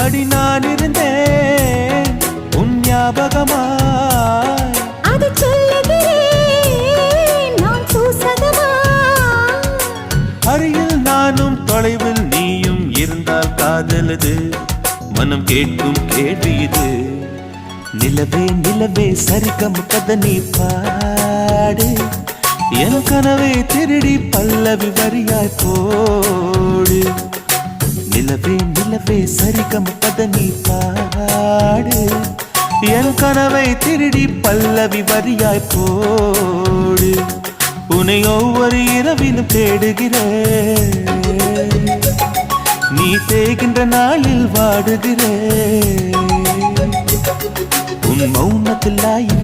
அடி நான் இருந்தேன் உன் ஞாபகமாய், அது சொல்லுகிறேன் நான் சூசகமா. அருகில் நானும் தொலைவில் நீயும் இருந்தால் காதலது மனம் கேட்கும் கேள்வி இது. நிலவே நிலவே சரிகம கதை நீ பாடு, என் கனவை திருடி பல்லவி வரியாய் போடு. நிலவே நிலவே சரிகம கதை நீ பாடு, என் கனவை திருடி பல்லவி வரியாய் போடு. உன்னை ஒவ்வொரு இரவிலும் தேடுகிறேன், நீ தேகின்ற நாளில் வாடுகிறேன். உன் மௌனத்தில்